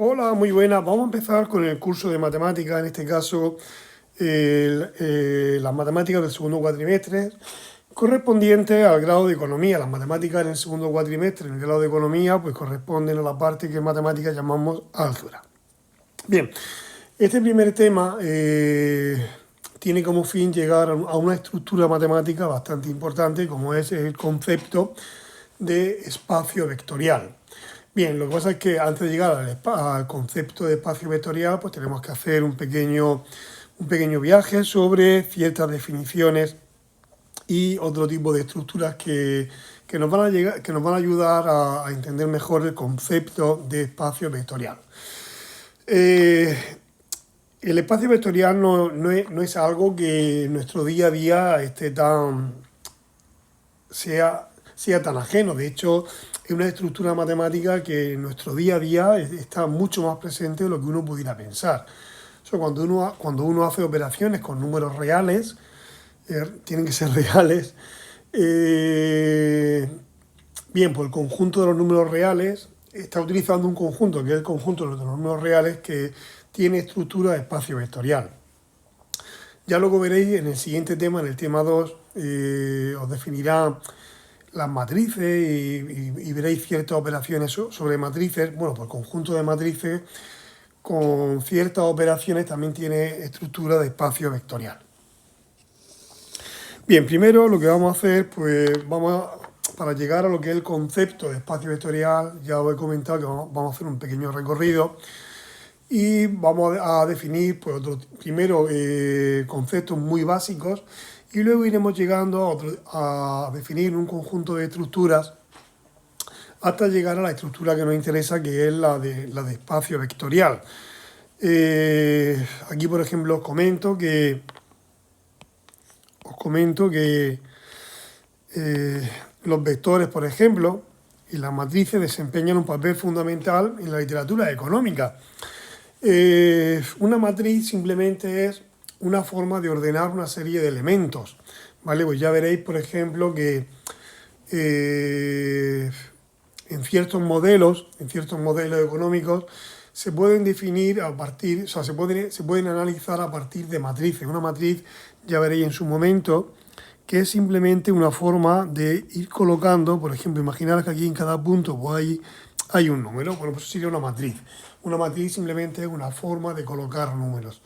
Hola, muy buenas. Vamos a empezar con el curso de matemáticas, en este caso las matemáticas del segundo cuatrimestre, correspondiente al grado de economía. Las matemáticas en el segundo cuatrimestre, en el grado de economía, pues corresponden a la parte que en matemáticas llamamos álgebra. Bien, este primer tema tiene como fin llegar a una estructura matemática bastante importante, como es el concepto de espacio vectorial. Bien, lo que pasa es que antes de llegar al concepto de espacio vectorial, pues tenemos que hacer un pequeño viaje sobre ciertas definiciones y otro tipo de estructuras que nos van a ayudar a entender mejor el concepto de espacio vectorial. El espacio vectorial no es algo que en nuestro día a día sea tan ajeno. De hecho, es una estructura matemática que en nuestro día a día está mucho más presente de lo que uno pudiera pensar. O sea, cuando uno hace operaciones con números reales, tienen que ser reales, bien, pues el conjunto de los números reales está utilizando un conjunto, que es el conjunto de los números reales, que tiene estructura de espacio vectorial. Ya luego veréis en el siguiente tema, en el tema 2, os definirá las matrices y veréis ciertas operaciones sobre matrices. Bueno, pues el conjunto de matrices con ciertas operaciones también tiene estructura de espacio vectorial. Bien, primero lo que vamos a hacer, pues para llegar a lo que es el concepto de espacio vectorial, ya os he comentado que vamos a hacer un pequeño recorrido y vamos a definir, pues, primero conceptos muy básicos y luego iremos llegando a definir un conjunto de estructuras hasta llegar a la estructura que nos interesa, que es la de espacio vectorial. Aquí, por ejemplo, os comento que los vectores, por ejemplo, y las matrices desempeñan un papel fundamental en la literatura económica. Una matriz simplemente es una forma de ordenar una serie de elementos, ¿vale? Pues ya veréis, por ejemplo, que en ciertos modelos económicos se pueden definir a partir, o sea, se pueden analizar a partir de matrices. Una matriz, ya veréis en su momento, que es simplemente una forma de ir colocando, por ejemplo, imaginar que aquí en cada punto pues hay un número. Bueno, pues eso sería una matriz. Una matriz simplemente es una forma de colocar números,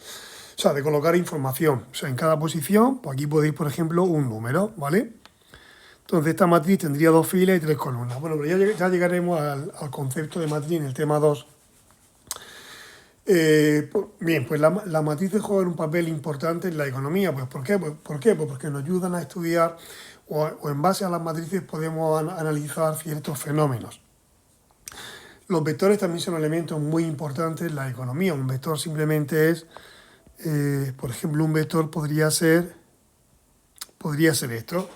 o sea, de colocar información. O sea, en cada posición, pues aquí podéis, por ejemplo, un número, ¿vale? Entonces esta matriz tendría dos filas y tres columnas. Bueno, pero ya llegaremos al concepto de matriz en el tema 2. Bien, pues la matrices juegan un papel importante en la economía. Pues, ¿por qué? Pues porque nos ayudan a estudiar o en base a las matrices podemos analizar ciertos fenómenos. Los vectores también son elementos muy importantes en la economía. Un vector simplemente es, por ejemplo, un vector podría ser esto,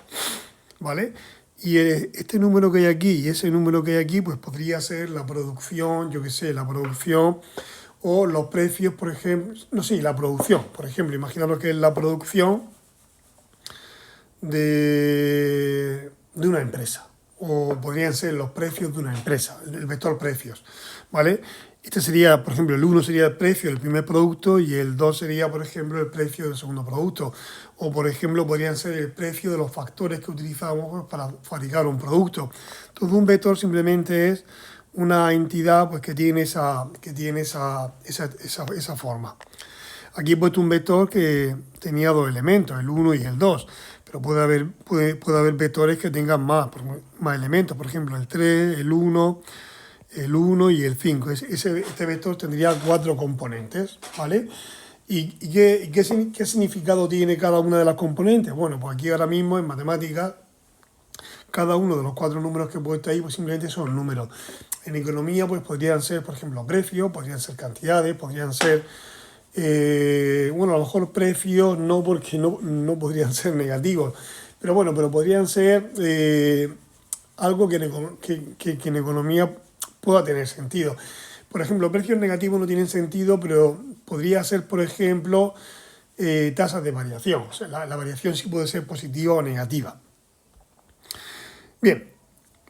¿vale? Y este número que hay aquí y ese número que hay aquí, pues podría ser la producción, yo qué sé, la producción o los precios, por ejemplo, no sé, la producción, por ejemplo, imaginaros que es la producción de una empresa, o podrían ser los precios de una empresa, el vector precios, ¿vale? Este sería, por ejemplo, el 1 sería el precio del primer producto y el 2 sería, por ejemplo, el precio del segundo producto. O, por ejemplo, podrían ser el precio de los factores que utilizamos para fabricar un producto. Entonces, un vector simplemente es una entidad, pues, que tiene esa forma. Aquí he puesto un vector que tenía dos elementos, el 1 y el 2, pero puede haber vectores que tengan más elementos, por ejemplo, el 3, el 1 y el 5. Este vector tendría 4 componentes, ¿vale? ¿Y qué significado tiene cada una de las componentes? Bueno, pues aquí ahora mismo en matemáticas, cada uno de los 4 números que he puesto ahí, pues simplemente son números. En economía, pues podrían ser, por ejemplo, precios, podrían ser cantidades, podrían ser, bueno, a lo mejor precios no, porque no podrían ser negativos, pero bueno, pero podrían ser algo que en economía pueda tener sentido. Por ejemplo, precios negativos no tienen sentido, pero podría ser, por ejemplo, tasas de variación. O sea, la variación sí puede ser positiva o negativa. Bien,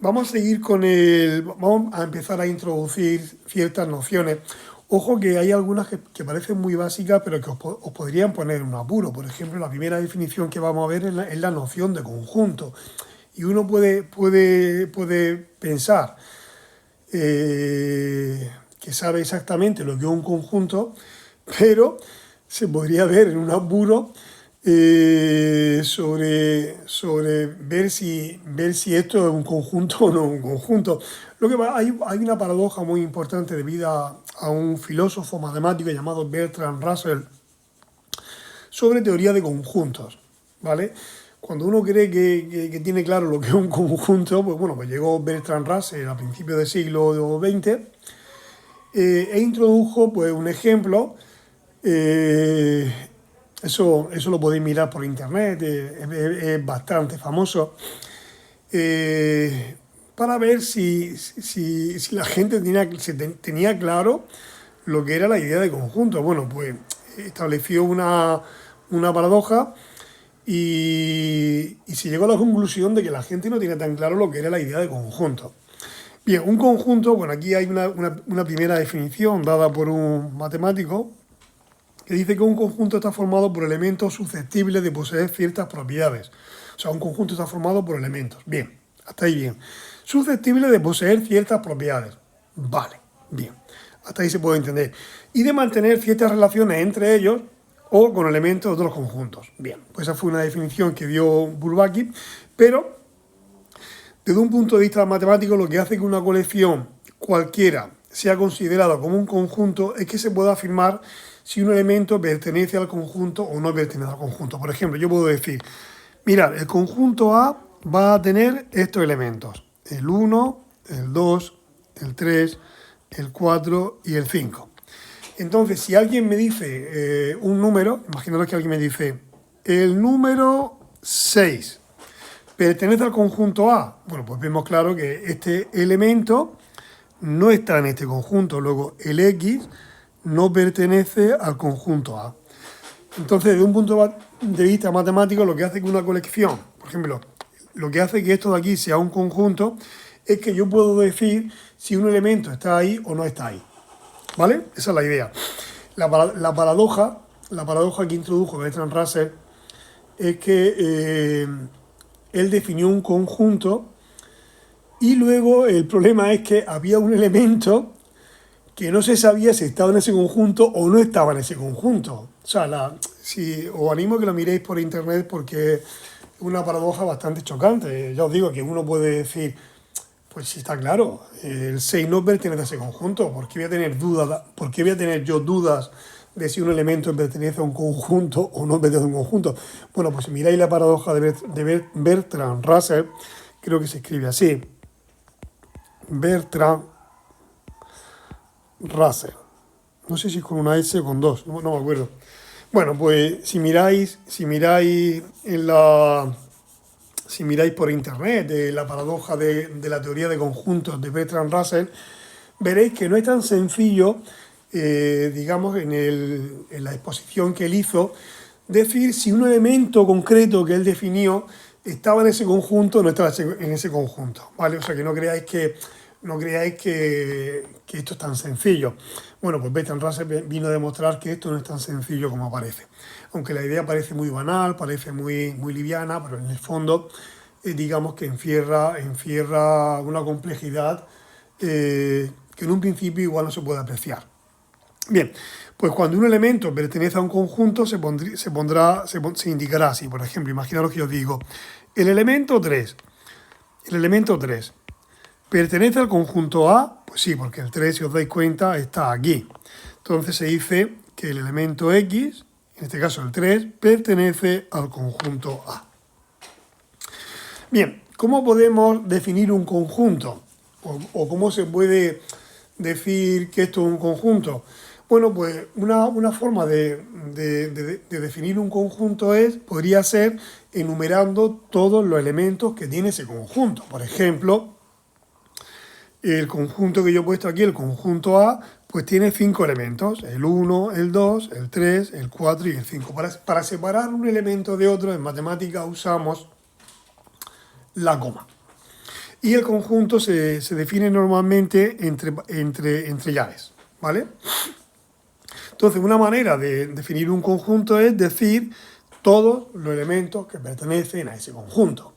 Vamos a seguir vamos a empezar a introducir ciertas nociones. Ojo que hay algunas que parecen muy básicas, pero que os podrían poner un apuro. Por ejemplo, la primera definición que vamos a ver es la noción de conjunto. Y uno puede pensar que sabe exactamente lo que es un conjunto, pero se podría ver en un apuro sobre ver si esto es un conjunto o no es un conjunto. Hay una paradoja muy importante debido a un filósofo matemático llamado Bertrand Russell sobre teoría de conjuntos, ¿vale? Cuando uno cree que tiene claro lo que es un conjunto, pues bueno, pues llegó Bertrand Russell a principios del siglo XX e introdujo pues un ejemplo. Eso lo podéis mirar por internet, es bastante famoso, para ver si la gente tenía claro lo que era la idea de conjunto. Bueno, pues estableció una paradoja y se llegó a la conclusión de que la gente no tiene tan claro lo que era la idea de conjunto. Bien, un conjunto, bueno, aquí hay una primera definición dada por un matemático que dice que un conjunto está formado por elementos susceptibles de poseer ciertas propiedades. O sea, un conjunto está formado por elementos. Bien, hasta ahí bien. Susceptibles de poseer ciertas propiedades. Vale, bien. Hasta ahí se puede entender. Y de mantener ciertas relaciones entre ellos o con elementos de otros conjuntos. Bien, pues esa fue una definición que dio Bourbaki, pero desde un punto de vista matemático lo que hace que una colección cualquiera sea considerada como un conjunto es que se pueda afirmar si un elemento pertenece al conjunto o no pertenece al conjunto. Por ejemplo, yo puedo decir, mirad, el conjunto A va a tener estos elementos, el 1, el 2, el 3, el 4 y el 5. Entonces, si alguien me dice un número, imaginaros que alguien me dice, el número 6 pertenece al conjunto A. Bueno, pues vemos claro que este elemento no está en este conjunto. Luego, el X no pertenece al conjunto A. Entonces, desde un punto de vista matemático, lo que hace que una colección, por ejemplo, lo que hace que esto de aquí sea un conjunto, es que yo puedo decir si un elemento está ahí o no está ahí. ¿Vale? Esa es la idea. La paradoja que introdujo Bertrand Russell es que él definió un conjunto y luego el problema es que había un elemento que no se sabía si estaba en ese conjunto o no estaba en ese conjunto. O sea, os animo a que lo miréis por internet porque es una paradoja bastante chocante. Ya os digo que uno puede decir, pues sí está claro, el 6 no pertenece a ese conjunto. ¿Por qué voy a tener yo dudas de si un elemento pertenece a un conjunto o no pertenece a un conjunto? Bueno, pues si miráis la paradoja de Bertrand Russell, creo que se escribe así. Bertrand Russell. No sé si es con una S o con dos, no me acuerdo. Bueno, pues si miráis por internet la paradoja de la teoría de conjuntos de Bertrand Russell, veréis que no es tan sencillo, digamos, en la exposición que él hizo, decir si un elemento concreto que él definió estaba en ese conjunto o no estaba en ese conjunto, ¿vale? O sea, que no creáis que esto es tan sencillo. Bueno, pues Bertrand Russell vino a demostrar que esto no es tan sencillo como parece. Aunque la idea parece muy banal, parece muy liviana, pero en el fondo, digamos que encierra una complejidad que en un principio igual no se puede apreciar. Bien, pues cuando un elemento pertenece a un conjunto se indicará así. Por ejemplo, imaginaros que yo digo, el elemento 3 ¿pertenece al conjunto A? Pues sí, porque el 3, si os dais cuenta, está aquí. Entonces se dice que el elemento X, en este caso el 3, pertenece al conjunto A. Bien, ¿cómo podemos definir un conjunto? ¿O cómo se puede decir que esto es un conjunto? Bueno, pues una forma de definir un conjunto podría ser enumerando todos los elementos que tiene ese conjunto. Por ejemplo, el conjunto que yo he puesto aquí, el conjunto A, pues tiene 5 elementos, el 1, el 2, el 3, el 4 y el 5. Para separar un elemento de otro, en matemática usamos la coma. Y el conjunto se define normalmente entre llaves, ¿vale? Entonces, una manera de definir un conjunto es decir todos los elementos que pertenecen a ese conjunto.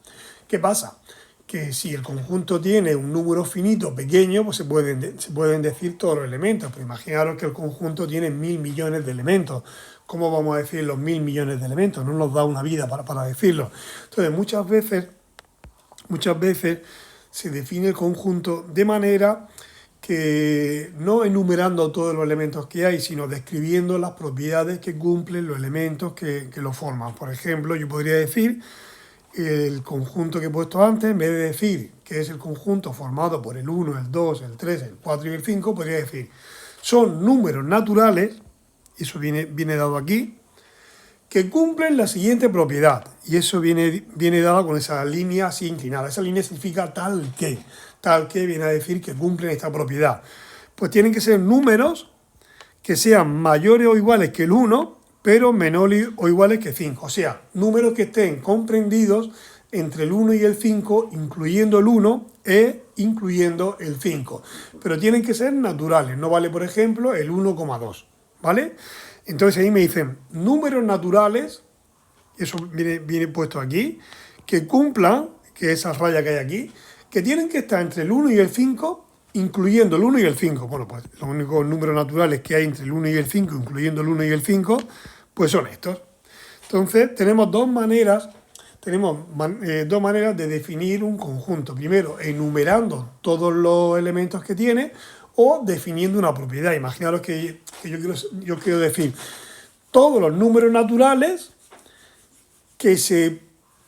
¿Qué pasa? Que si el conjunto tiene un número finito pequeño, pues se pueden decir todos los elementos. Pero imaginaros que el conjunto tiene 1000 millones de elementos. ¿Cómo vamos a decir los 1000 millones de elementos? No nos da una vida para decirlo. Entonces, muchas veces se define el conjunto de manera que no enumerando todos los elementos que hay, sino describiendo las propiedades que cumplen los elementos que lo forman. Por ejemplo, yo podría decir el conjunto que he puesto antes, en vez de decir que es el conjunto formado por el 1, el 2, el 3, el 4 y el 5, podría decir son números naturales, eso viene dado aquí, que cumplen la siguiente propiedad. Y eso viene dado con esa línea así inclinada. Esa línea significa tal que. Tal que viene a decir que cumplen esta propiedad. Pues tienen que ser números que sean mayores o iguales que el 1, pero menores o iguales que 5. O sea, números que estén comprendidos entre el 1 y el 5, incluyendo el 1 e incluyendo el 5. Pero tienen que ser naturales. No vale, por ejemplo, el 1,2. ¿Vale? Entonces ahí me dicen números naturales, eso viene puesto aquí, que cumplan, que esa raya que hay aquí, que tienen que estar entre el 1 y el 5, incluyendo el 1 y el 5. Bueno, pues los únicos números naturales que hay entre el 1 y el 5, incluyendo el 1 y el 5, pues son estos. Entonces tenemos dos maneras de definir un conjunto. Primero, enumerando todos los elementos que tiene, o definiendo una propiedad. Imaginaros que yo quiero decir todos los números naturales que se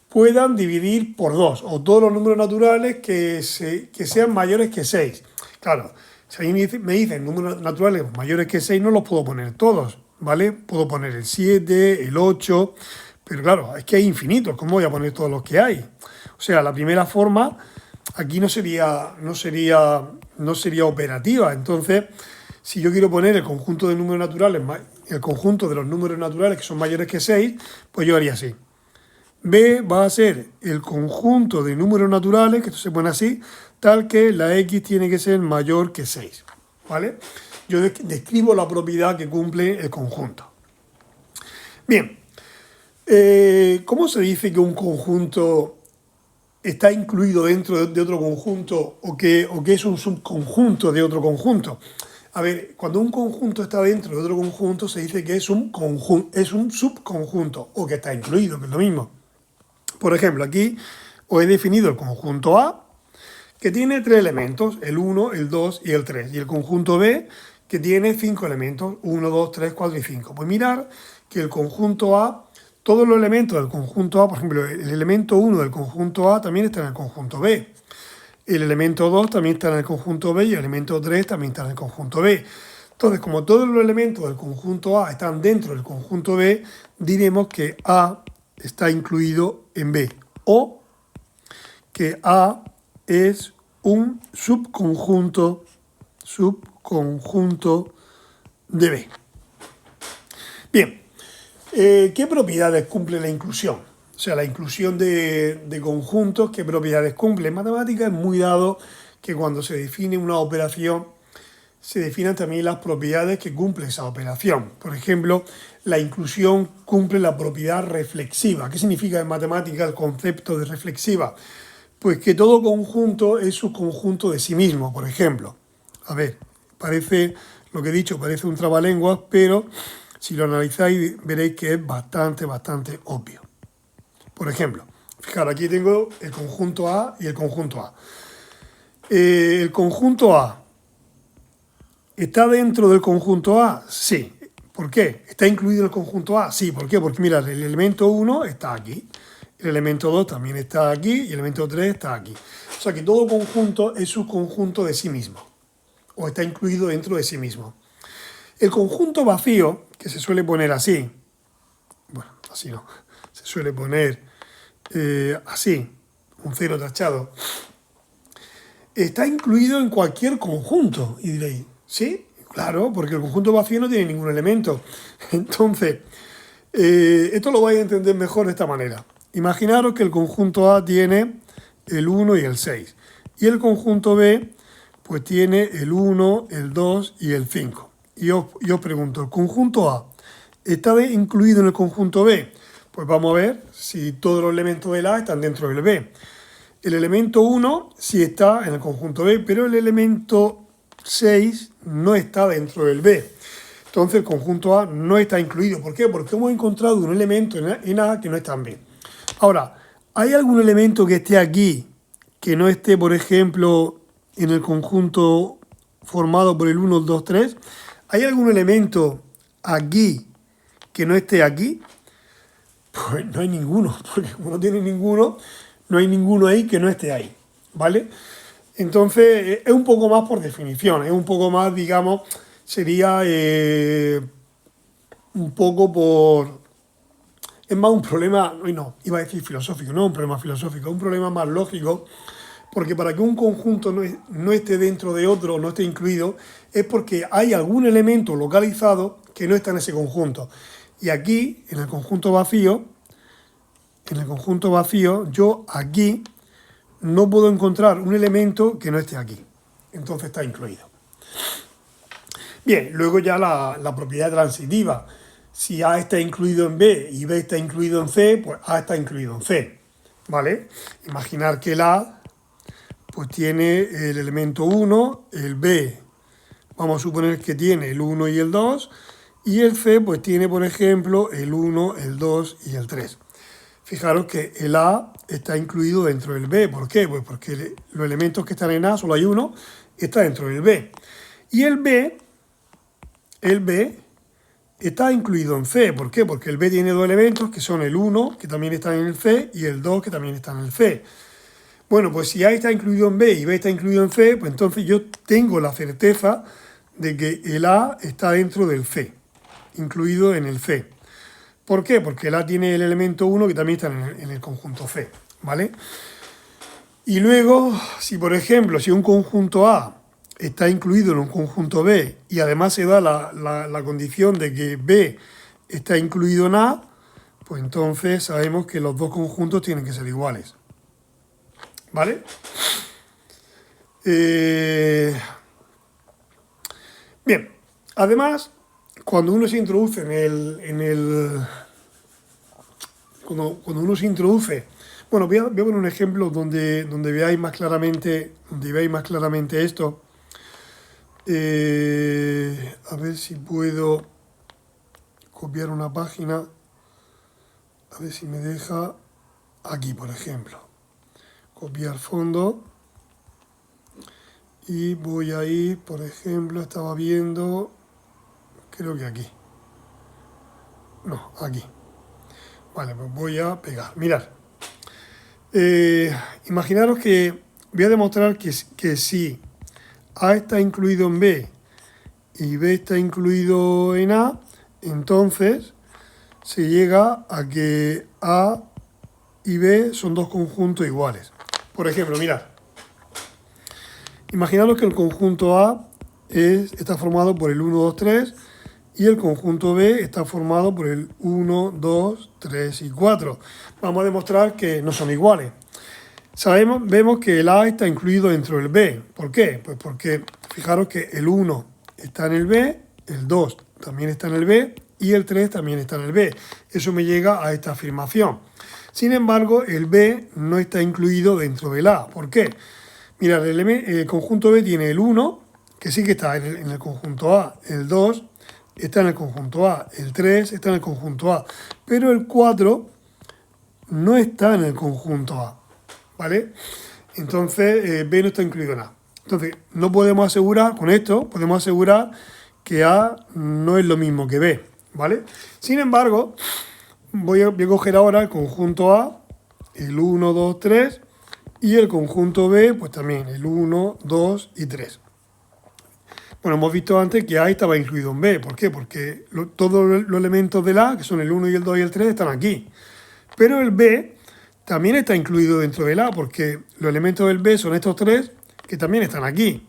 puedan dividir por 2, o todos los números naturales que sean mayores que 6. Claro, si a mí me dicen números naturales mayores que 6, no los puedo poner todos, ¿vale? Puedo poner el 7, el 8, pero claro, es que hay infinitos. ¿Cómo voy a poner todos los que hay? O sea, la primera forma aquí no sería operativa. Entonces, si yo quiero poner el conjunto de números naturales, el conjunto de los números naturales que son mayores que 6, pues yo haría así. B va a ser el conjunto de números naturales, que esto se pone así, tal que la X tiene que ser mayor que 6. ¿Vale? Yo describo la propiedad que cumple el conjunto. Bien, ¿cómo se dice que un conjunto está incluido dentro de otro conjunto o que es un subconjunto de otro conjunto? A ver, cuando un conjunto está dentro de otro conjunto se dice que es un subconjunto o que está incluido, que es lo mismo. Por ejemplo, aquí os he definido el conjunto A, que tiene 3 elementos, el 1, el 2 y el 3. Y el conjunto B, que tiene 5 elementos, 1, 2, 3, 4 y 5. Pues mirar que el conjunto A, todos los elementos del conjunto A, por ejemplo, el elemento 1 del conjunto A también está en el conjunto B. El elemento 2 también está en el conjunto B y el elemento 3 también está en el conjunto B. Entonces, como todos los elementos del conjunto A están dentro del conjunto B, diremos que A está incluido en B, o que A es un subconjunto de B. Bien, ¿qué propiedades cumple la inclusión? O sea, la inclusión de conjuntos, ¿qué propiedades cumple? En matemáticas es muy dado que cuando se define una operación, se definan también las propiedades que cumple esa operación. Por ejemplo, la inclusión cumple la propiedad reflexiva. ¿Qué significa en matemáticas el concepto de reflexiva? Pues que todo conjunto es subconjunto de sí mismo, por ejemplo. A ver, parece, lo que he dicho parece un trabalenguas, pero si lo analizáis veréis que es bastante obvio. Por ejemplo, fijaros, aquí tengo el conjunto A y el conjunto A. El conjunto A ¿está dentro del conjunto A? Sí. ¿Por qué? ¿Está incluido en el conjunto A? Sí. ¿Por qué? Porque mira, el elemento 1 está aquí, el elemento 2 también está aquí y el elemento 3 está aquí. O sea que todo conjunto es subconjunto de sí mismo, o está incluido dentro de sí mismo. El conjunto vacío, que se suele poner así, bueno, así no, se suele poner así, un cero tachado, está incluido en cualquier conjunto. Y diréis, ¿sí? Claro, porque el conjunto vacío no tiene ningún elemento. Entonces, esto lo vais a entender mejor de esta manera. Imaginaros que el conjunto A tiene el 1 y el 6. Y el conjunto B pues tiene el 1, el 2 y el 5. Y os pregunto, ¿el conjunto A está incluido en el conjunto B? Pues vamos a ver si todos los elementos del A están dentro del B. El elemento 1 sí está en el conjunto B, pero el elemento 6 no está dentro del B. Entonces el conjunto A no está incluido. ¿Por qué? Porque hemos encontrado un elemento en A que no está en B. Ahora, ¿hay algún elemento que esté aquí que no esté, por ejemplo, en el conjunto formado por el 1, el 2, 3? ¿Hay algún elemento aquí que no esté aquí? Pues no hay ninguno, porque como no tiene ninguno, no hay ninguno ahí que no esté ahí, ¿vale? Entonces, es un poco más por definición, es un poco más, digamos, sería un poco por... Es más un problema, no, iba a decir filosófico, no un problema filosófico, es un problema más lógico, porque para que un conjunto no esté dentro de otro, no esté incluido, es porque hay algún elemento localizado que no está en ese conjunto. Y aquí, en el conjunto vacío, yo aquí no puedo encontrar un elemento que no esté aquí. Entonces está incluido. Bien, luego ya la propiedad transitiva. Si A está incluido en B y B está incluido en C, pues A está incluido en C. ¿Vale? Imaginar que el A pues tiene el elemento 1, el B, vamos a suponer que tiene el 1 y el 2, y el C pues tiene, por ejemplo, el 1, el 2 y el 3. Fijaros que el A está incluido dentro del B. ¿Por qué? Pues porque los elementos que están en A, solo hay uno, está dentro del B. Y el B está incluido en C. ¿Por qué? Porque el B tiene dos elementos que son el 1, que también está en el C, y el 2, que también está en el C. Bueno, pues si A está incluido en B y B está incluido en C, pues entonces yo tengo la certeza de que el A está dentro del C, incluido en el C. ¿Por qué? Porque el A tiene el elemento 1 que también está en el conjunto C, ¿vale? Y luego, si por ejemplo, si un conjunto A está incluido en un conjunto B y además se da la condición de que B está incluido en A, pues entonces sabemos que los dos conjuntos tienen que ser iguales, ¿vale? Bien, además, cuando uno se introduce cuando uno se introduce, bueno, voy a poner un ejemplo donde veáis más claramente esto. A ver si puedo copiar una página, a ver si me deja aquí, por ejemplo, copiar fondo, y voy a ir, por ejemplo, estaba viendo, creo que aquí, no, aquí. Vale, pues voy a pegar. Mirad. Imaginaros que voy a demostrar que si A está incluido en B y B está incluido en A, entonces se llega a que A y B son dos conjuntos iguales. Por ejemplo, mirad. Imaginaros que el conjunto A está formado por el 1, 2, 3 y el conjunto B está formado por el 1, 2, 3 y 4. Vamos a demostrar que no son iguales. Vemos que el A está incluido dentro del B. ¿Por qué? Pues porque fijaros que el 1 está en el B, el 2 también está en el B y el 3 también está en el B. Eso me llega a esta afirmación. Sin embargo, el B no está incluido dentro del A. ¿Por qué? Mirad, el conjunto B tiene el 1, que sí que está en el conjunto A, el 2 está en el conjunto A, el 3 está en el conjunto A, pero el 4 no está en el conjunto A, ¿vale? Entonces, B no está incluido en A. Entonces, no podemos asegurar, con esto, podemos asegurar que A no es lo mismo que B, ¿vale? Sin embargo, voy a coger ahora el conjunto A, el 1, 2, 3, y el conjunto B, pues también el 1, 2 y 3. Bueno, hemos visto antes que A estaba incluido en B. ¿Por qué? Porque todos los elementos del A, que son el 1 y el 2 y el 3, están aquí. Pero el B también está incluido dentro del A, porque los elementos del B son estos tres, que también están aquí.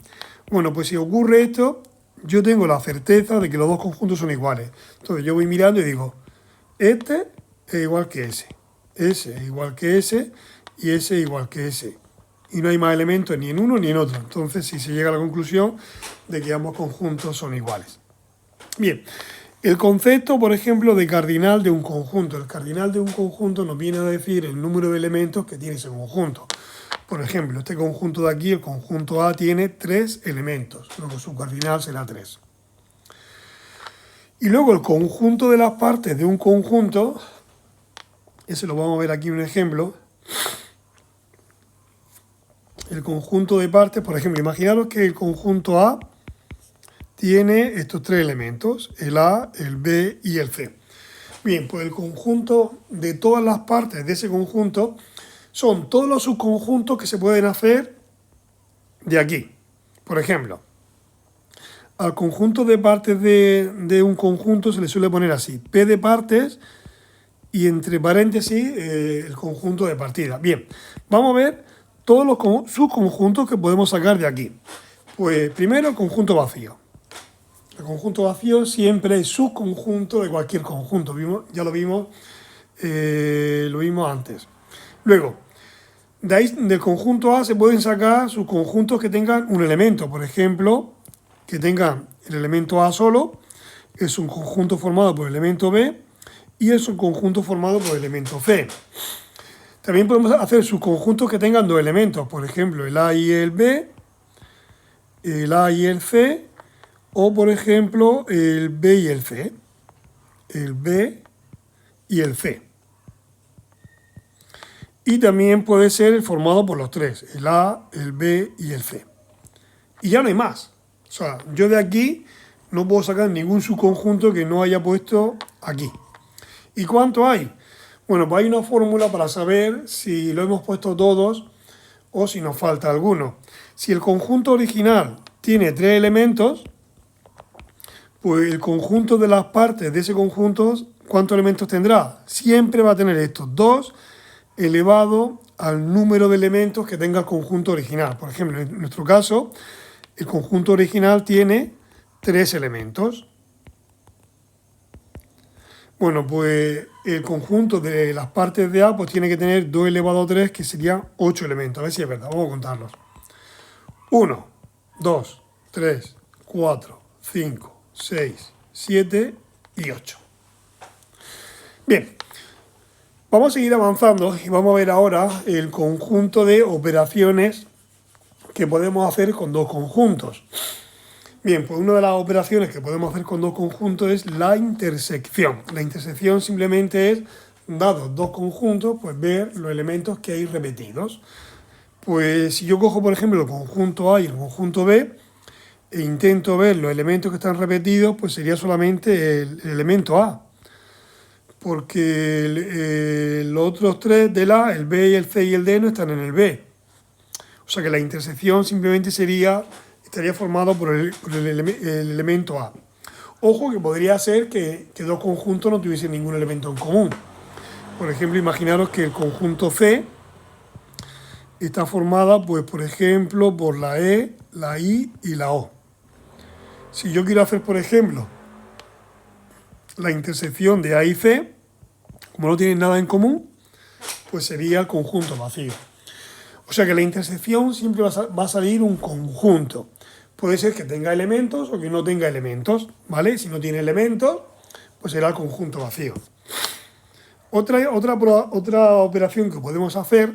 Bueno, pues si ocurre esto, yo tengo la certeza de que los dos conjuntos son iguales. Entonces yo voy mirando y digo, este es igual que ese es igual que ese, y ese es igual que ese. y no hay más elementos ni en uno ni en otro. Entonces, si se llega a la conclusión de que ambos conjuntos son iguales. Bien, el concepto, por ejemplo, de cardinal de un conjunto. El cardinal de un conjunto nos viene a decir el número de elementos que tiene ese conjunto. Por ejemplo, este conjunto de aquí, el conjunto A, tiene 3 elementos. Luego su cardinal será 3. Y luego el conjunto de las partes de un conjunto, ese lo vamos a ver aquí en un ejemplo. El conjunto de partes, por ejemplo, imaginaros que el conjunto A tiene estos 3 elementos, el A, el B y el C. Bien, pues el conjunto de todas las partes de ese conjunto son todos los subconjuntos que se pueden hacer de aquí. Por ejemplo, al conjunto de partes de un conjunto se le suele poner así, P de partes y entre paréntesis el conjunto de partidas. Bien, vamos a ver todos los subconjuntos que podemos sacar de aquí. Pues primero el conjunto vacío. El conjunto vacío siempre es subconjunto de cualquier conjunto. Ya lo vimos antes. Luego, de ahí, del conjunto A se pueden sacar subconjuntos que tengan un elemento. Por ejemplo, que tengan el elemento A solo, es un conjunto formado por el elemento B y es un conjunto formado por el elemento C. También podemos hacer subconjuntos que tengan 2 elementos. Por ejemplo, el A y el B, el A y el C, o por ejemplo, el B y el C. El B y el C. Y también puede ser formado por los 3, el A, el B y el C. Y ya no hay más. O sea, yo de aquí no puedo sacar ningún subconjunto que no haya puesto aquí. ¿Y cuánto hay? Bueno, pues hay una fórmula para saber si lo hemos puesto todos o si nos falta alguno. Si el conjunto original tiene 3 elementos, pues el conjunto de las partes de ese conjunto, ¿cuántos elementos tendrá? Siempre va a tener estos 2 elevado al número de elementos que tenga el conjunto original. Por ejemplo, en nuestro caso, el conjunto original tiene 3 elementos. Bueno, pues el conjunto de las partes de A pues tiene que tener 2 elevado a 3, que serían 8 elementos. A ver si es verdad, vamos a contarlos. 1, 2, 3, 4, 5, 6, 7 y 8. Bien. Vamos a seguir avanzando y vamos a ver ahora el conjunto de operaciones que podemos hacer con 2 conjuntos. Bien, pues una de las operaciones que podemos hacer con 2 conjuntos es la intersección. La intersección simplemente es, dados 2 conjuntos, pues ver los elementos que hay repetidos. Pues si yo cojo, por ejemplo, el conjunto A y el conjunto B e intento ver los elementos que están repetidos, pues sería solamente el elemento A. Porque los otros 3 del A, el B, el C y el D, no están en el B. O sea que la intersección simplemente estaría formado por el elemento A. Ojo que podría ser que 2 conjuntos no tuviesen ningún elemento en común. Por ejemplo, imaginaros que el conjunto C está formada, pues, por ejemplo, por la E, la I y la O. Si yo quiero hacer, por ejemplo, la intersección de A y C, como no tienen nada en común, pues sería el conjunto vacío. O sea que la intersección siempre va a salir un conjunto. Puede ser que tenga elementos o que no tenga elementos, ¿vale? Si no tiene elementos, pues será el conjunto vacío. Otra operación que podemos hacer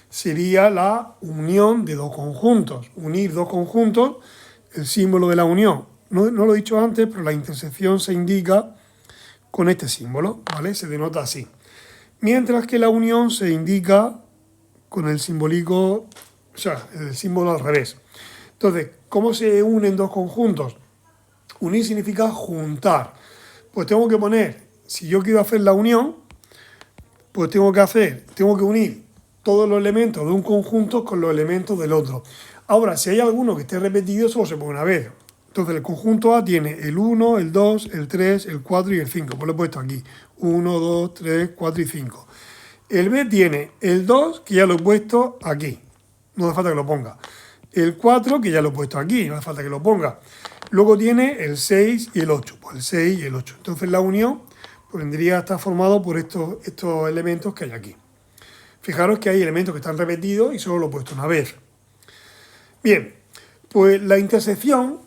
sería la unión de 2 conjuntos. Unir 2 conjuntos, el símbolo de la unión. No lo he dicho antes, pero la intersección se indica con este símbolo, ¿vale? Se denota así. Mientras que la unión se indica con el simbólico, o sea, el símbolo al revés. Entonces, ¿cómo se unen 2 conjuntos? Unir significa juntar. Pues tengo que poner, si yo quiero hacer la unión, pues tengo que unir todos los elementos de un conjunto con los elementos del otro. Ahora, si hay alguno que esté repetido, solo se pone una vez. Entonces, el conjunto A tiene el 1, el 2, el 3, el 4 y el 5. Pues lo he puesto aquí. 1, 2, 3, 4 y 5. El B tiene el 2, que ya lo he puesto aquí. No hace falta que lo ponga. El 4, que ya lo he puesto aquí. No hace falta que lo ponga. Luego tiene el 6 y el 8. Pues el 6 y el 8. Entonces, la unión pues, vendría a estar formado por estos elementos que hay aquí. Fijaros que hay elementos que están repetidos y solo lo he puesto una vez. Bien, pues la intersección,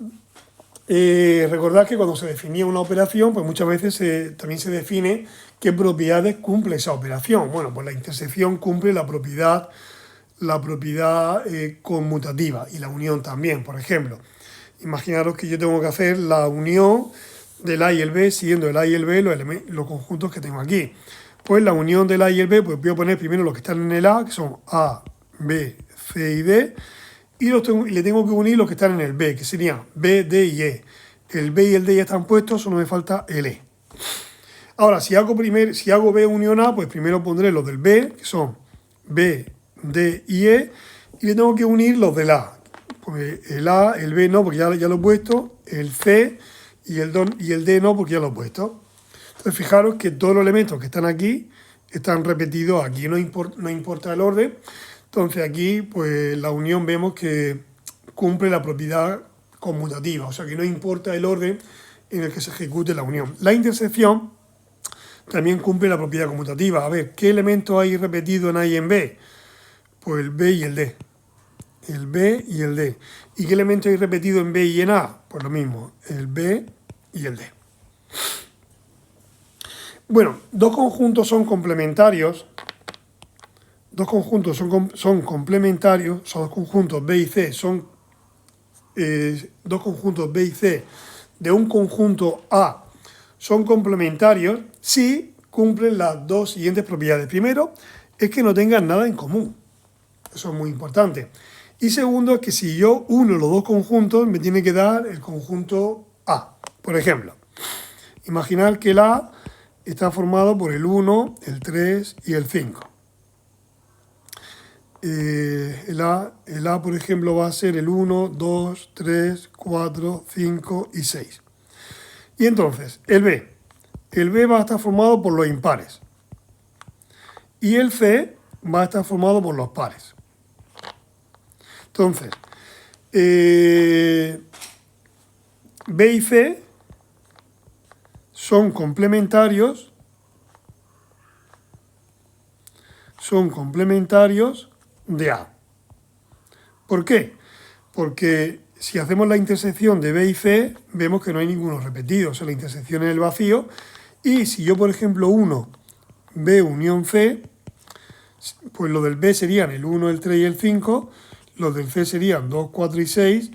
recordad que cuando se definía una operación, pues muchas veces también se define qué propiedades cumple esa operación. Bueno, pues la intersección cumple la propiedad conmutativa y la unión también. Por ejemplo, imaginaros que yo tengo que hacer la unión del A y el B, siguiendo el A y el B los conjuntos que tengo aquí. Pues la unión del A y el B, pues voy a poner primero los que están en el A, que son A, B, C y D, y le tengo que unir los que están en el B, que serían B, D y E. El B y el D ya están puestos, solo me falta el E. Ahora, si hago B unión A, pues primero pondré los del B, que son B, D y E, y le tengo que unir los del A. Pues el A, el B no, porque ya lo he puesto, el C y el D no, porque ya lo he puesto. Entonces, fijaros que todos los elementos que están aquí están repetidos aquí, no importa el orden. Entonces, aquí, pues la unión vemos que cumple la propiedad conmutativa, o sea que no importa el orden en el que se ejecute la unión. La intersección también cumple la propiedad conmutativa. A ver, ¿qué elementos hay repetidos en A y en B? Pues el B y el D. El B y el D. ¿Y qué elementos hay repetidos en B y en A? Pues lo mismo, el B y el D. Bueno, dos conjuntos son complementarios. Dos conjuntos son complementarios, son dos conjuntos B y C, son dos conjuntos B y C de un conjunto A son complementarios si cumplen las dos siguientes propiedades. Primero, es que no tengan nada en común. Eso es muy importante. Y segundo, es que si yo uno los dos conjuntos, me tiene que dar el conjunto A. Por ejemplo, imaginar que el A está formado por el 1, el 3 y el 5. El A, por ejemplo, va a ser el 1, 2, 3, 4, 5 y 6. Y entonces, el B va a estar formado por los impares. Y el C va a estar formado por los pares. Entonces, B y C son complementarios de A. ¿Por qué? Porque si hacemos la intersección de B y C, vemos que no hay ninguno repetido, o sea, la intersección es el vacío. Y si yo, por ejemplo, uno B unión C, pues los del B serían el 1, el 3 y el 5, los del C serían 2, 4 y 6,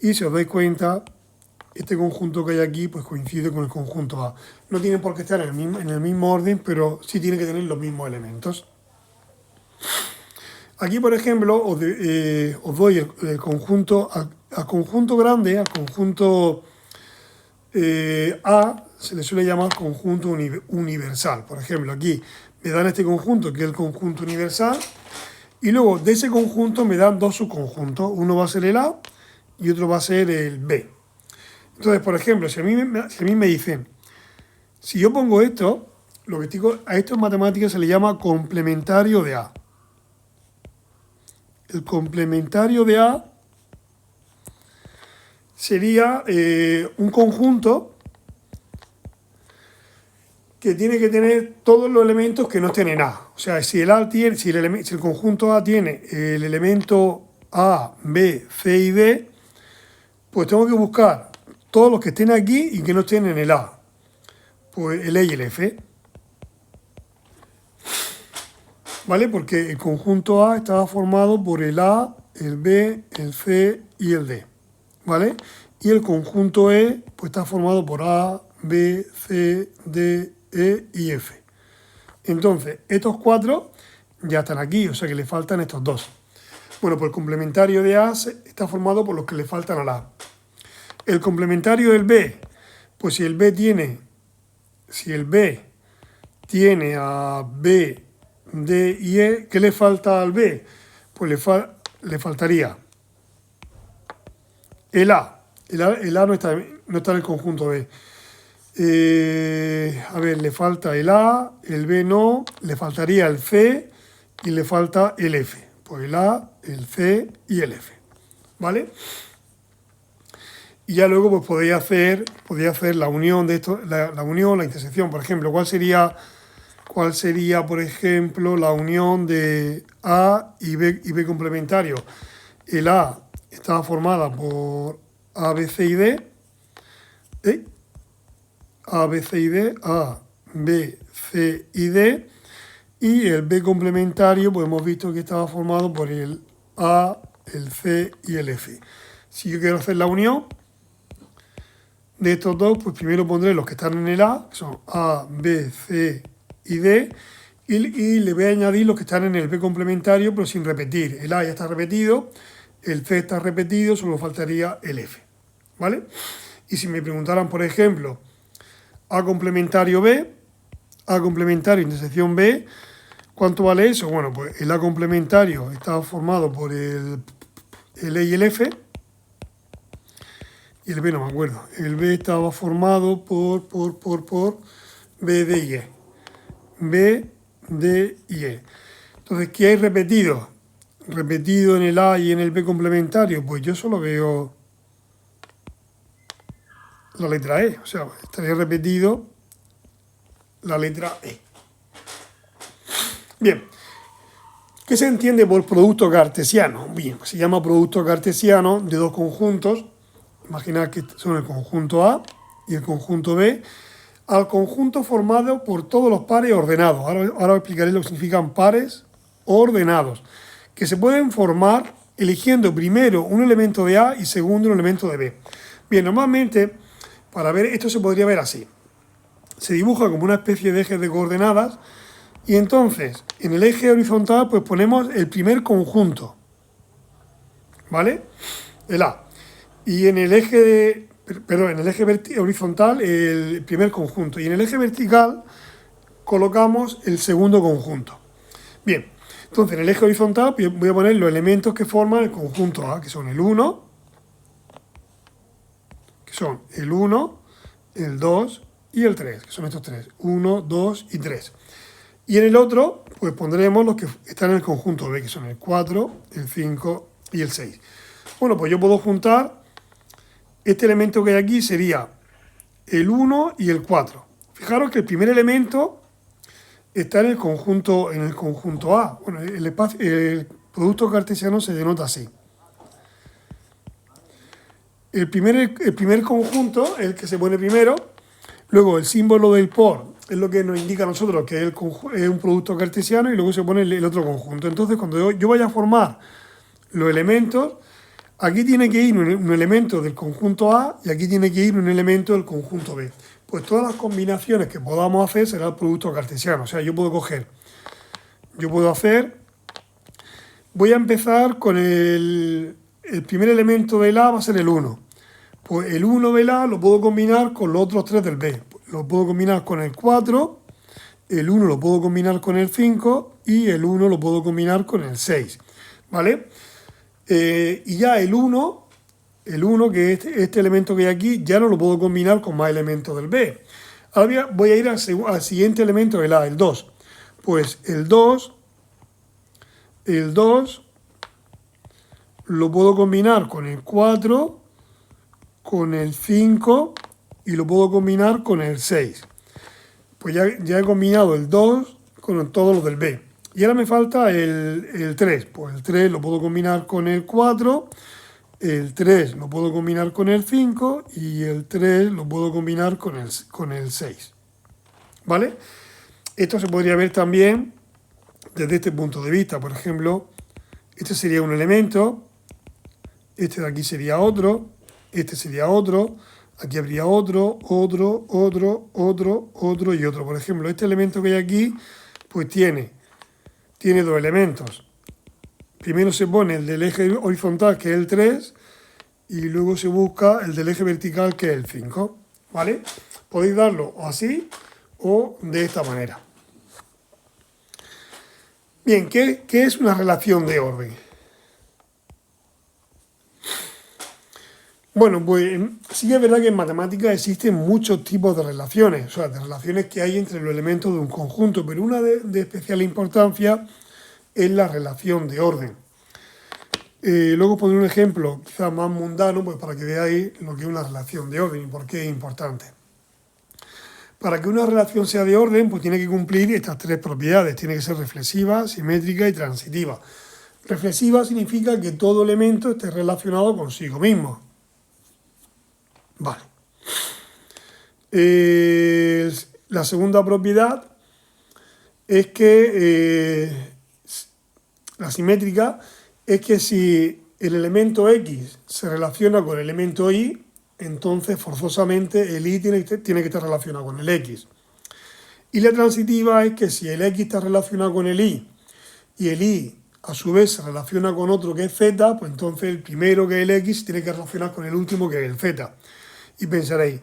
y si os dais cuenta, este conjunto que hay aquí pues coincide con el conjunto A. No tiene por qué estar en el mismo orden, pero sí tiene que tener los mismos elementos. Aquí, por ejemplo, os doy el conjunto, al conjunto grande, al conjunto A, se le suele llamar conjunto universal. Por ejemplo, aquí me dan este conjunto, que es el conjunto universal, y luego de ese conjunto me dan dos subconjuntos. Uno va a ser el A y otro va a ser el B. Entonces, por ejemplo, si a mí me dicen, si yo pongo esto, lo que digo, a esto en matemáticas se le llama complementario de A. El complementario de A sería un conjunto que tiene que tener todos los elementos que no estén en A. O sea, si el conjunto A tiene el elemento A, B, C y D, pues tengo que buscar todos los que estén aquí y que no estén en el A. Pues el E y el F. ¿Vale? Porque el conjunto A estaba formado por el A, el B, el C y el D. ¿Vale? Y el conjunto E pues está formado por A, B, C, D, E y F. Entonces, estos cuatro ya están aquí, o sea que le faltan estos dos. Bueno, pues el complementario de A está formado por los que le faltan al A. El complementario del B, pues si el B tiene a B, D y E, ¿qué le falta al B? Pues le faltaría el A. El A no está en el conjunto B. A ver, le falta el A, el B no, le faltaría el C y le falta el F. Pues el A, el C y el F. ¿Vale? Y ya luego pues podéis hacer la unión de esto, la unión, la intersección. Por ejemplo, ¿cuál sería ¿Cuál sería, por ejemplo, la unión de A y B complementario? El A estaba formada por A, B, C y D. A, B, C y D, A, B, C y D. Y el B complementario, pues hemos visto que estaba formado por el A, el C y el F. Si yo quiero hacer la unión de estos dos, pues primero pondré los que están en el A, que son A, B, C y D, y le voy a añadir los que están en el B complementario, pero sin repetir. El A ya está repetido, el C está repetido, solo faltaría el F, ¿vale? Y si me preguntaran, por ejemplo, A complementario B, A complementario intersección B, ¿cuánto vale eso? Bueno, pues el A complementario está formado por el E y el F, y el B no me acuerdo. El B estaba formado por B, D y E. B, D y E. Entonces, ¿qué hay repetido? Repetido en el A y en el B complementario. Pues yo solo veo la letra E. O sea, estaría repetido la letra E. Bien. ¿Qué se entiende por producto cartesiano? Bien, se llama producto cartesiano de dos conjuntos. Imaginad que son el conjunto A y el conjunto B, al conjunto formado por todos los pares ordenados. Ahora explicaré lo que significan pares ordenados, que se pueden formar eligiendo primero un elemento de A y segundo un elemento de B. Bien, normalmente, para ver esto se podría ver así. Se dibuja como una especie de ejes de coordenadas y entonces en el eje horizontal pues ponemos el primer conjunto, ¿vale? El A. Y en el eje, en el eje horizontal el primer conjunto. Y en el eje vertical colocamos el segundo conjunto. Bien, entonces en el eje horizontal voy a poner los elementos que forman el conjunto A, que son el 1, el 2 y el 3, que son estos tres. 1, 2 y 3. Y en el otro, pues pondremos los que están en el conjunto B, que son el 4, el 5 y el 6. Bueno, pues yo puedo juntar. Este elemento que hay aquí sería el 1 y el 4. Fijaros que el primer elemento está en el conjunto A. Bueno, el producto cartesiano se denota así. El primer conjunto es el que se pone primero. Luego el símbolo del por es lo que nos indica a nosotros que es un producto cartesiano y luego se pone el otro conjunto. Entonces, cuando yo vaya a formar los elementos, aquí tiene que ir un elemento del conjunto A y aquí tiene que ir un elemento del conjunto B. Pues todas las combinaciones que podamos hacer será el producto cartesiano. O sea, voy a empezar con el primer elemento del A va a ser el 1. Pues el 1 del A lo puedo combinar con los otros 3 del B. Lo puedo combinar con el 4, el 1 lo puedo combinar con el 5 y el 1 lo puedo combinar con el 6. ¿Vale? Y ya el 1, que es este elemento que hay aquí, ya no lo puedo combinar con más elementos del B. Ahora voy a ir al siguiente elemento del A, el 2. Pues el 2 lo puedo combinar con el 4, con el 5 y lo puedo combinar con el 6. Pues ya he combinado el 2 con todos los del B. Y ahora me falta el 3. Pues el 3 lo puedo combinar con el 4, el 3 lo puedo combinar con el 5 y el 3 lo puedo combinar con el 6. ¿Vale? Esto se podría ver también desde este punto de vista. Por ejemplo, este sería un elemento, este de aquí sería otro, este sería otro, aquí habría otro y otro. Por ejemplo, este elemento que hay aquí, pues tiene dos elementos. Primero se pone el del eje horizontal, que es el 3, y luego se busca el del eje vertical, que es el 5. ¿Vale? Podéis darlo así o de esta manera. Bien, ¿qué es una relación de orden? Bueno, pues sí que es verdad que en matemáticas existen muchos tipos de relaciones, o sea, de relaciones que hay entre los elementos de un conjunto, pero una de especial importancia es la relación de orden. Luego pondré un ejemplo quizás más mundano, pues para que veáis lo que es una relación de orden y por qué es importante. Para que una relación sea de orden, pues tiene que cumplir estas tres propiedades. Tiene que ser reflexiva, simétrica y transitiva. Reflexiva significa que todo elemento esté relacionado consigo mismo. Vale. La segunda propiedad es que la simétrica es que si el elemento X se relaciona con el elemento Y, entonces forzosamente el Y tiene que estar relacionado con el X. Y la transitiva es que si el X está relacionado con el Y y el Y a su vez se relaciona con otro que es Z, pues entonces el primero que es el X tiene que relacionar con el último que es el Z. Y pensaréis,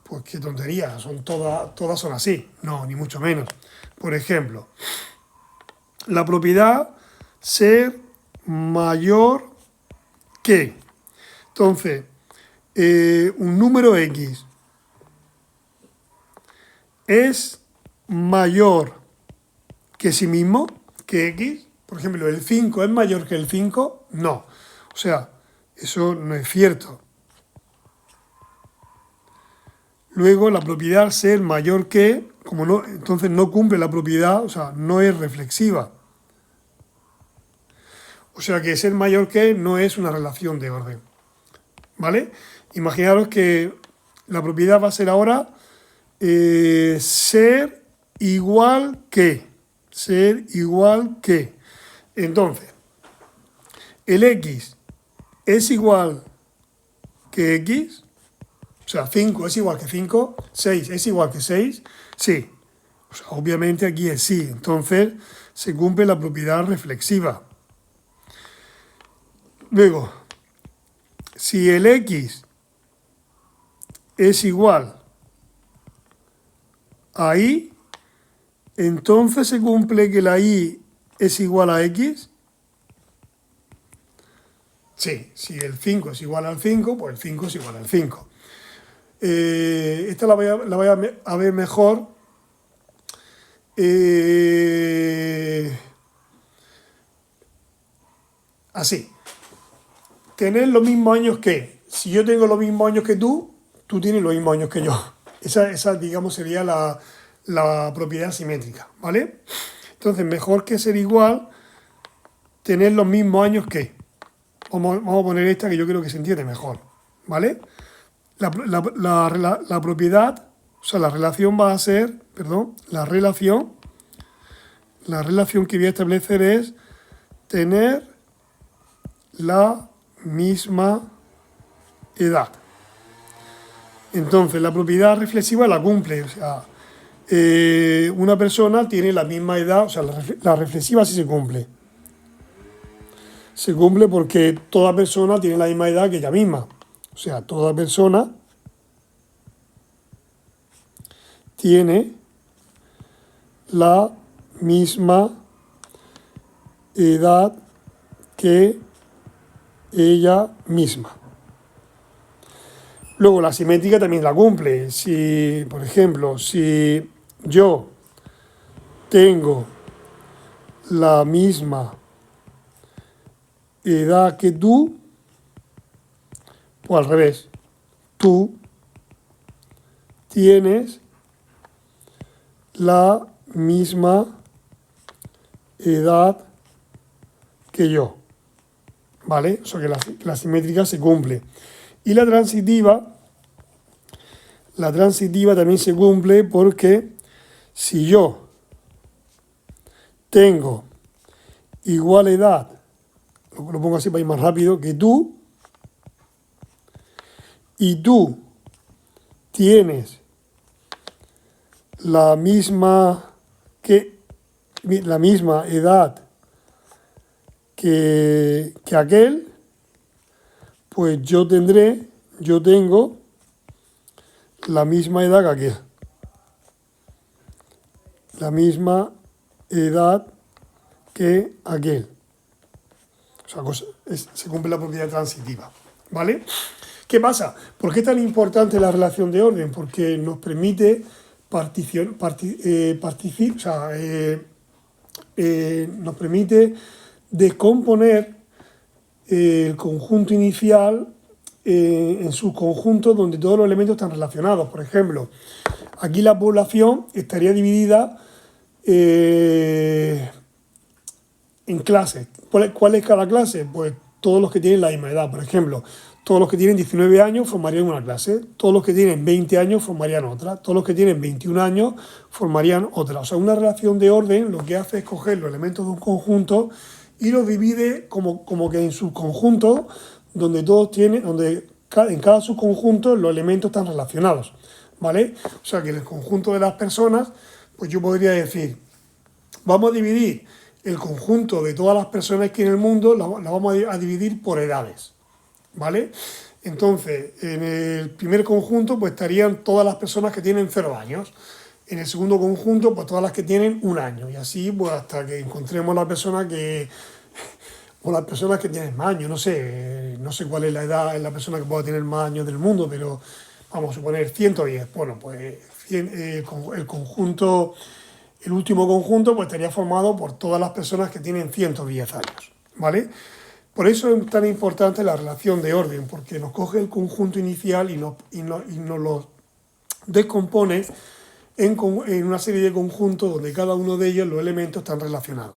pues qué tontería, todas son así. No, ni mucho menos. Por ejemplo, la propiedad ser mayor que. Entonces, un número X es mayor que sí mismo, que X. Por ejemplo, ¿el 5 es mayor que el 5? No. O sea, eso no es cierto. Luego, la propiedad ser mayor que, como no, entonces no cumple la propiedad, o sea, no es reflexiva. O sea que ser mayor que no es una relación de orden. ¿Vale? Imaginaros que la propiedad va a ser ahora ser igual que. Ser igual que. Entonces, el X es igual que X. O sea, 5 es igual que 5, 6 es igual que 6, sí. O sea, obviamente aquí es sí. Entonces, se cumple la propiedad reflexiva. Luego, si el X es igual a Y, entonces se cumple que la Y es igual a X. Sí, si el 5 es igual al 5, pues el 5 es igual al 5. Esta la voy a ver mejor. Así. Tener los mismos años que. Si yo tengo los mismos años que tú tienes los mismos años que yo. Esa digamos, sería la propiedad simétrica, ¿vale? Entonces, mejor que ser igual, tener los mismos años que. Vamos a poner esta que yo creo que se entiende mejor, ¿vale? La propiedad, o sea, la relación va a ser, perdón, la relación que voy a establecer es tener la misma edad. Entonces, la propiedad reflexiva la cumple, o sea, una persona tiene la misma edad, o sea, la reflexiva sí se cumple. Se cumple porque toda persona tiene la misma edad que ella misma. O sea, toda persona tiene la misma edad que ella misma. Luego, la simétrica también la cumple. Si, por ejemplo, si yo tengo la misma edad que tú, pues al revés. Tú tienes la misma edad que yo. ¿Vale? O sea que la simétrica se cumple. Y la transitiva también se cumple porque si yo tengo igual edad, lo pongo así para ir más rápido, que tú, y tú tienes la misma edad que aquel, pues yo tengo la misma edad que aquel. La misma edad que aquel. O sea, se cumple la propiedad transitiva. ¿Vale? ¿Qué pasa? ¿Por qué es tan importante la relación de orden? Porque nos permite nos permite descomponer el conjunto inicial en sus conjuntos donde todos los elementos están relacionados. Por ejemplo, aquí la población estaría dividida en clases. ¿Cuál es cada clase? Pues todos los que tienen la misma edad. Por ejemplo, todos los que tienen 19 años formarían una clase, todos los que tienen 20 años formarían otra, todos los que tienen 21 años formarían otra. O sea, una relación de orden lo que hace es coger los elementos de un conjunto y los divide como que en subconjuntos donde en cada subconjunto los elementos están relacionados, ¿vale? O sea, que en el conjunto de las personas, pues yo podría decir, vamos a dividir el conjunto de todas las personas que hay en el mundo, la vamos a dividir por edades, ¿vale? Entonces, en el primer conjunto, pues estarían todas las personas que tienen 0 años. En el segundo conjunto, pues todas las que tienen 1 año. Y así, pues hasta que encontremos la persona o las personas que tienen más años. No sé cuál es la edad de la persona que pueda tener más años del mundo, pero vamos a suponer 110. Bueno, pues el conjunto, el último conjunto, pues estaría formado por todas las personas que tienen 110 años, ¿vale? Por eso es tan importante la relación de orden, porque nos coge el conjunto inicial y nos lo descompone en una serie de conjuntos donde cada uno de ellos, los elementos, están relacionados.